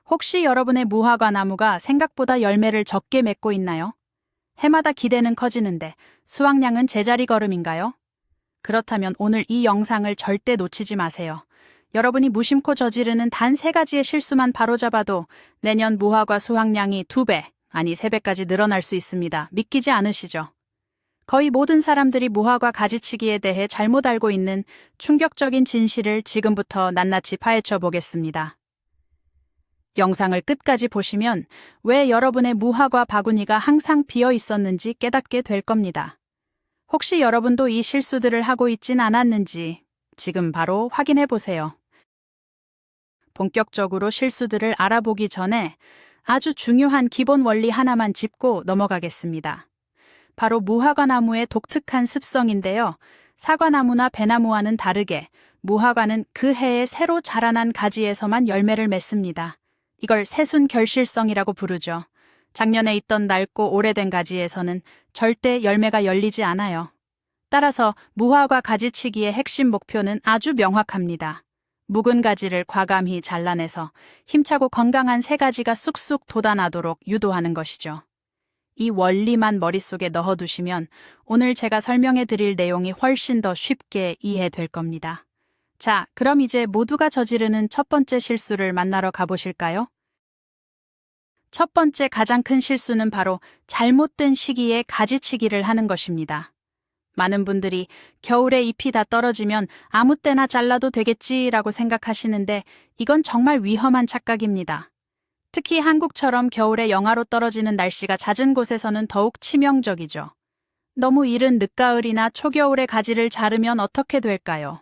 혹시 여러분의 무화과 나무가 생각보다 열매를 적게 맺고 있나요? 해마다 기대는 커지는데 수확량은 제자리 걸음인가요? 그렇다면 오늘 이 영상을 절대 놓치지 마세요. 여러분이 무심코 저지르는 단 3가지의 실수만 바로잡아도 내년 무화과 수확량이 2배, 아니 3배까지 늘어날 수 있습니다. 믿기지 않으시죠? 거의 모든 사람들이 무화과 가지치기에 대해 잘못 알고 있는 충격적인 진실을 지금부터 낱낱이 파헤쳐 보겠습니다. 영상을 끝까지 보시면 왜 여러분의 무화과 바구니가 항상 비어 있었는지 깨닫게 될 겁니다. 혹시 여러분도 이 실수들을 하고 있진 않았는지 지금 바로 확인해 보세요. 본격적으로 실수들을 알아보기 전에 아주 중요한 기본 원리 하나만 짚고 넘어가겠습니다. 바로 무화과 나무의 독특한 습성인데요. 사과나무나 배나무와는 다르게 무화과는 그 해에 새로 자라난 가지에서만 열매를 맺습니다. 이걸 새순 결실성이라고 부르죠. 작년에 있던 낡고 오래된 가지에서는 절대 열매가 열리지 않아요. 따라서 무화과 가지치기의 핵심 목표는 아주 명확합니다. 묵은 가지를 과감히 잘라내서 힘차고 건강한 새 가지가 쑥쑥 돋아나도록 유도하는 것이죠. 이 원리만 머릿속에 넣어두시면 오늘 제가 설명해 드릴 내용이 훨씬 더 쉽게 이해될 겁니다. 자, 그럼 이제 모두가 저지르는 첫 번째 실수를 만나러 가보실까요? 첫 번째 가장 큰 실수는 바로 잘못된 시기에 가지치기를 하는 것입니다. 많은 분들이 겨울에 잎이 다 떨어지면 아무 때나 잘라도 되겠지라고 생각하시는데 이건 정말 위험한 착각입니다. 특히 한국처럼 겨울에 영하로 떨어지는 날씨가 잦은 곳에서는 더욱 치명적이죠. 너무 이른 늦가을이나 초겨울에 가지를 자르면 어떻게 될까요?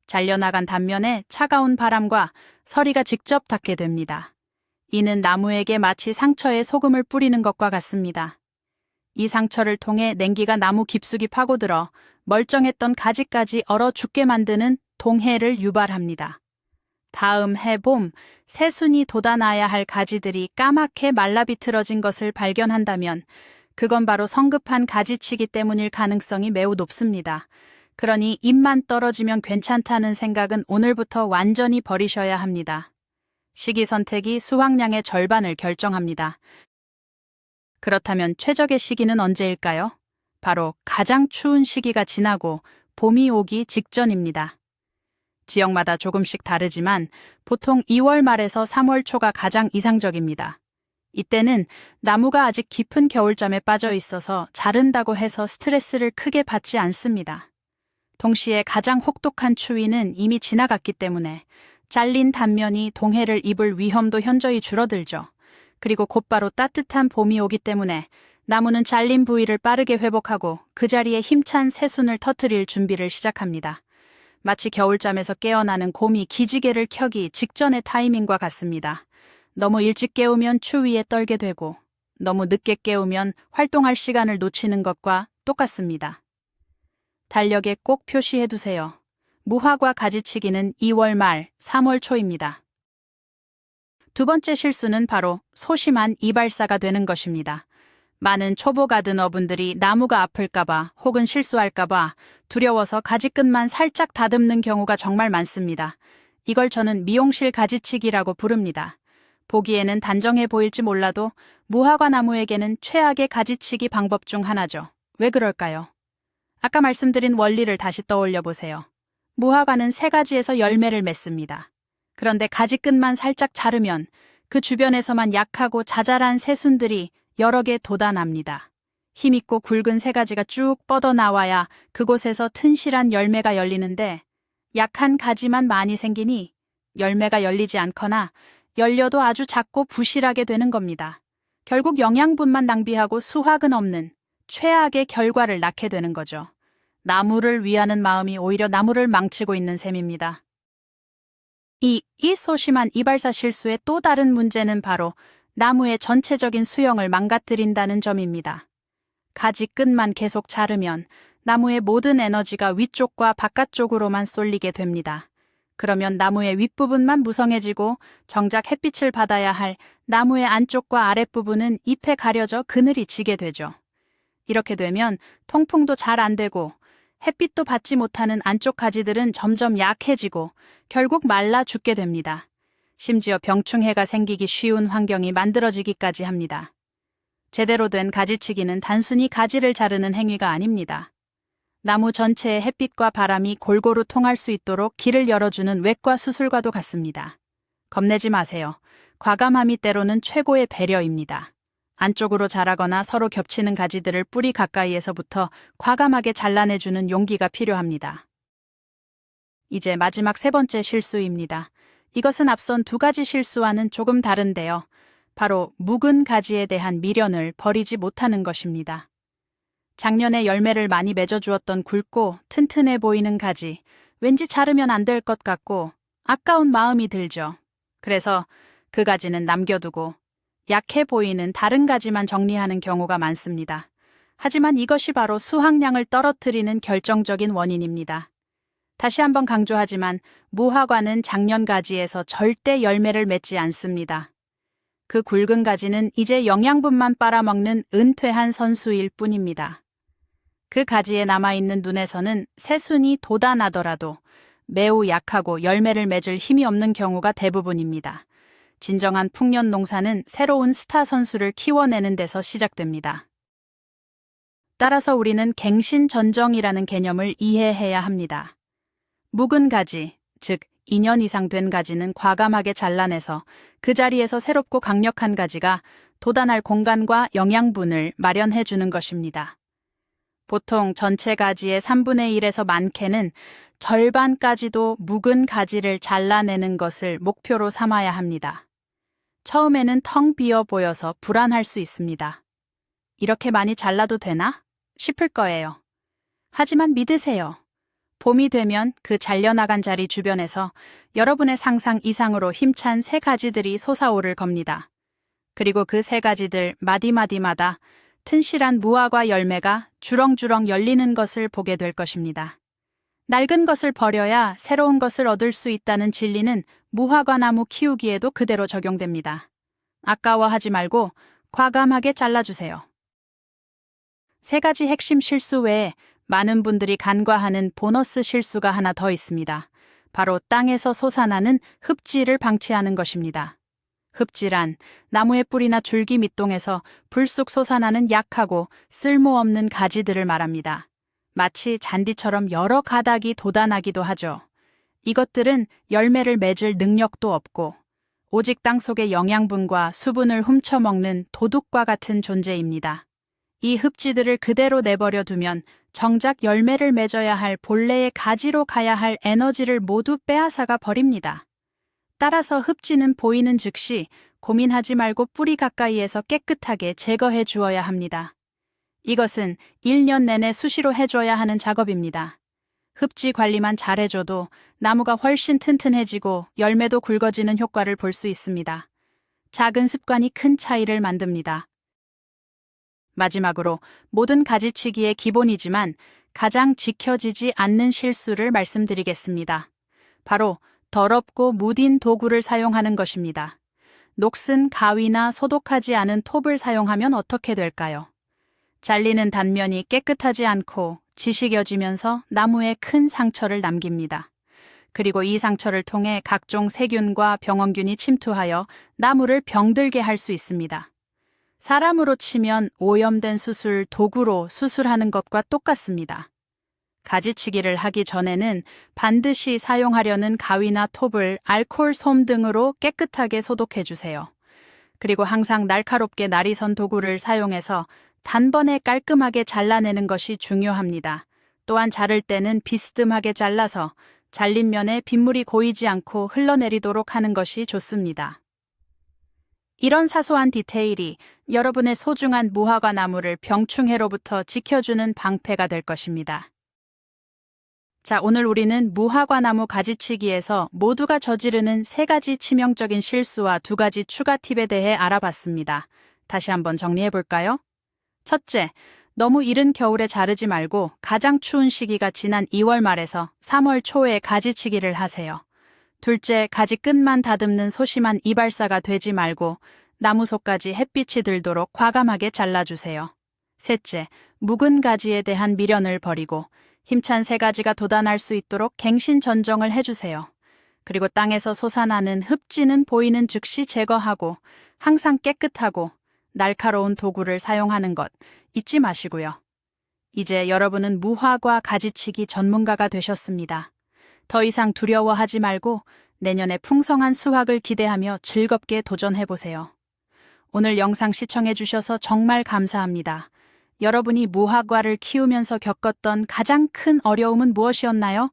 잘려나간 단면에 차가운 바람과 서리가 직접 닿게 됩니다. 이는 나무에게 마치 상처에 소금을 뿌리는 것과 같습니다. 이 상처를 통해 냉기가 나무 깊숙이 파고들어 멀쩡했던 가지까지 얼어 죽게 만드는 동해를 유발합니다. 다음 해 봄, 새순이 돋아나야 할 가지들이 까맣게 말라비틀어진 것을 발견한다면 그건 바로 성급한 가지치기 때문일 가능성이 매우 높습니다. 그러니 잎만 떨어지면 괜찮다는 생각은 오늘부터 완전히 버리셔야 합니다. 시기 선택이 수확량의 절반을 결정합니다. 그렇다면 최적의 시기는 언제일까요? 바로 가장 추운 시기가 지나고 봄이 오기 직전입니다. 지역마다 조금씩 다르지만 보통 2월 말에서 3월 초가 가장 이상적입니다. 이때는 나무가 아직 깊은 겨울잠에 빠져 있어서 자른다고 해서 스트레스를 크게 받지 않습니다. 동시에 가장 혹독한 추위는 이미 지나갔기 때문에 잘린 단면이 동해를 입을 위험도 현저히 줄어들죠. 그리고 곧바로 따뜻한 봄이 오기 때문에 나무는 잘린 부위를 빠르게 회복하고 그 자리에 힘찬 새순을 터뜨릴 준비를 시작합니다. 마치 겨울잠에서 깨어나는 곰이 기지개를 켜기 직전의 타이밍과 같습니다. 너무 일찍 깨우면 추위에 떨게 되고 너무 늦게 깨우면 활동할 시간을 놓치는 것과 똑같습니다. 달력에 꼭 표시해두세요. 무화과 가지치기는 2월 말, 3월 초입니다. 두 번째 실수는 바로 소심한 이발사가 되는 것입니다. 많은 초보 가드너분들이 나무가 아플까봐 혹은 실수할까봐 두려워서 가지끝만 살짝 다듬는 경우가 정말 많습니다. 이걸 저는 미용실 가지치기라고 부릅니다. 보기에는 단정해 보일지 몰라도 무화과 나무에게는 최악의 가지치기 방법 중 하나죠. 왜 그럴까요? 아까 말씀드린 원리를 다시 떠올려 보세요. 무화과는 새 가지에서 열매를 맺습니다. 그런데 가지끝만 살짝 자르면 그 주변에서만 약하고 자잘한 새순들이 여러 개 돋아납니다. 힘있고 굵은 새 가지가 쭉 뻗어나와야 그곳에서 튼실한 열매가 열리는데 약한 가지만 많이 생기니 열매가 열리지 않거나 열려도 아주 작고 부실하게 되는 겁니다. 결국 영양분만 낭비하고 수확은 없는 최악의 결과를 낳게 되는 거죠. 나무를 위하는 마음이 오히려 나무를 망치고 있는 셈입니다. 이 소심한 이발사 실수의 또 다른 문제는 바로 나무의 전체적인 수영을 망가뜨린다는 점입니다. 가지 끝만 계속 자르면 나무의 모든 에너지가 위쪽과 바깥쪽으로만 쏠리게 됩니다. 그러면 나무의 윗부분만 무성해지고 정작 햇빛을 받아야 할 나무의 안쪽과 아랫부분은 잎에 가려져 그늘이 지게 되죠. 이렇게 되면 통풍도 잘 안 되고 햇빛도 받지 못하는 안쪽 가지들은 점점 약해지고 결국 말라 죽게 됩니다. 심지어 병충해가 생기기 쉬운 환경이 만들어지기까지 합니다. 제대로 된 가지치기는 단순히 가지를 자르는 행위가 아닙니다. 나무 전체에 햇빛과 바람이 골고루 통할 수 있도록 길을 열어주는 외과 수술과도 같습니다. 겁내지 마세요. 과감함이 때로는 최고의 배려입니다. 안쪽으로 자라거나 서로 겹치는 가지들을 뿌리 가까이에서부터 과감하게 잘라내주는 용기가 필요합니다. 이제 마지막 세 번째 실수입니다. 이것은 앞선 두 가지 실수와는 조금 다른데요. 바로 묵은 가지에 대한 미련을 버리지 못하는 것입니다. 작년에 열매를 많이 맺어주었던 굵고 튼튼해 보이는 가지, 왠지 자르면 안 될 것 같고 아까운 마음이 들죠. 그래서 그 가지는 남겨두고 약해 보이는 다른 가지만 정리하는 경우가 많습니다. 하지만 이것이 바로 수확량을 떨어뜨리는 결정적인 원인입니다. 다시 한번 강조하지만 무화과는 작년 가지에서 절대 열매를 맺지 않습니다. 그 굵은 가지는 이제 영양분만 빨아먹는 은퇴한 선수일 뿐입니다. 그 가지에 남아있는 눈에서는 새순이 돋아나더라도 매우 약하고 열매를 맺을 힘이 없는 경우가 대부분입니다. 진정한 풍년 농사는 새로운 스타 선수를 키워내는 데서 시작됩니다. 따라서 우리는 갱신전정이라는 개념을 이해해야 합니다. 묵은 가지, 즉 2년 이상 된 가지는 과감하게 잘라내서 그 자리에서 새롭고 강력한 가지가 돋아날 공간과 영양분을 마련해 주는 것입니다. 보통 전체 가지의 3분의 1에서 많게는 절반까지도 묵은 가지를 잘라내는 것을 목표로 삼아야 합니다. 처음에는 텅 비어 보여서 불안할 수 있습니다. 이렇게 많이 잘라도 되나? 싶을 거예요. 하지만 믿으세요. 봄이 되면 그 잘려나간 자리 주변에서 여러분의 상상 이상으로 힘찬 새 가지들이 솟아오를 겁니다. 그리고 그 새 가지들 마디마디마다 튼실한 무화과 열매가 주렁주렁 열리는 것을 보게 될 것입니다. 낡은 것을 버려야 새로운 것을 얻을 수 있다는 진리는 무화과 나무 키우기에도 그대로 적용됩니다. 아까워하지 말고 과감하게 잘라주세요. 세 가지 핵심 실수 외에 많은 분들이 간과하는 보너스 실수가 하나 더 있습니다. 바로 땅에서 솟아나는 흡지를 방치하는 것입니다. 흡지란 나무의 뿌리나 줄기 밑동에서 불쑥 솟아나는 약하고 쓸모없는 가지들을 말합니다. 마치 잔디처럼 여러 가닥이 돋아나기도 하죠. 이것들은 열매를 맺을 능력도 없고 오직 땅속의 영양분과 수분을 훔쳐먹는 도둑과 같은 존재입니다. 이 흡지들을 그대로 내버려 두면 정작 열매를 맺어야 할 본래의 가지로 가야 할 에너지를 모두 빼앗아가 버립니다. 따라서 흡지는 보이는 즉시 고민하지 말고 뿌리 가까이에서 깨끗하게 제거해 주어야 합니다. 이것은 1년 내내 수시로 해줘야 하는 작업입니다. 흡지 관리만 잘해줘도 나무가 훨씬 튼튼해지고 열매도 굵어지는 효과를 볼 수 있습니다. 작은 습관이 큰 차이를 만듭니다. 마지막으로 모든 가지치기의 기본이지만 가장 지켜지지 않는 실수를 말씀드리겠습니다. 바로 더럽고 무딘 도구를 사용하는 것입니다. 녹슨 가위나 소독하지 않은 톱을 사용하면 어떻게 될까요? 잘리는 단면이 깨끗하지 않고 지식여지면서 나무에 큰 상처를 남깁니다. 그리고 이 상처를 통해 각종 세균과 병원균이 침투하여 나무를 병들게 할 수 있습니다. 사람으로 치면 오염된 수술 도구로 수술하는 것과 똑같습니다. 가지치기를 하기 전에는 반드시 사용하려는 가위나 톱을 알코올 솜 등으로 깨끗하게 소독해 주세요. 그리고 항상 날카롭게 날이선 도구를 사용해서 단번에 깔끔하게 잘라내는 것이 중요합니다. 또한 자를 때는 비스듬하게 잘라서 잘린 면에 빗물이 고이지 않고 흘러내리도록 하는 것이 좋습니다. 이런 사소한 디테일이 여러분의 소중한 무화과 나무를 병충해로부터 지켜주는 방패가 될 것입니다. 자, 오늘 우리는 무화과 나무 가지치기에서 모두가 저지르는 3가지 치명적인 실수와 2가지 추가 팁에 대해 알아봤습니다. 다시 한번 정리해 볼까요? 첫째, 너무 이른 겨울에 자르지 말고 가장 추운 시기가 지난 2월 말에서 3월 초에 가지치기를 하세요. 둘째, 가지 끝만 다듬는 소심한 이발사가 되지 말고 나무 속까지 햇빛이 들도록 과감하게 잘라주세요. 셋째, 묵은 가지에 대한 미련을 버리고 힘찬 새 가지가 돋아날 수 있도록 갱신 전정을 해주세요. 그리고 땅에서 솟아나는 흡지는 보이는 즉시 제거하고 항상 깨끗하고 날카로운 도구를 사용하는 것 잊지 마시고요. 이제 여러분은 무화과 가지치기 전문가가 되셨습니다. 더 이상 두려워하지 말고 내년에 풍성한 수확을 기대하며 즐겁게 도전해보세요. 오늘 영상 시청해주셔서 정말 감사합니다. 여러분이 무화과를 키우면서 겪었던 가장 큰 어려움은 무엇이었나요?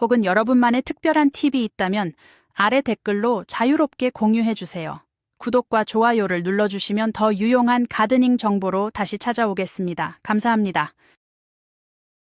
혹은 여러분만의 특별한 팁이 있다면 아래 댓글로 자유롭게 공유해주세요. 구독과 좋아요를 눌러주시면 더 유용한 가드닝 정보로 다시 찾아오겠습니다. 감사합니다.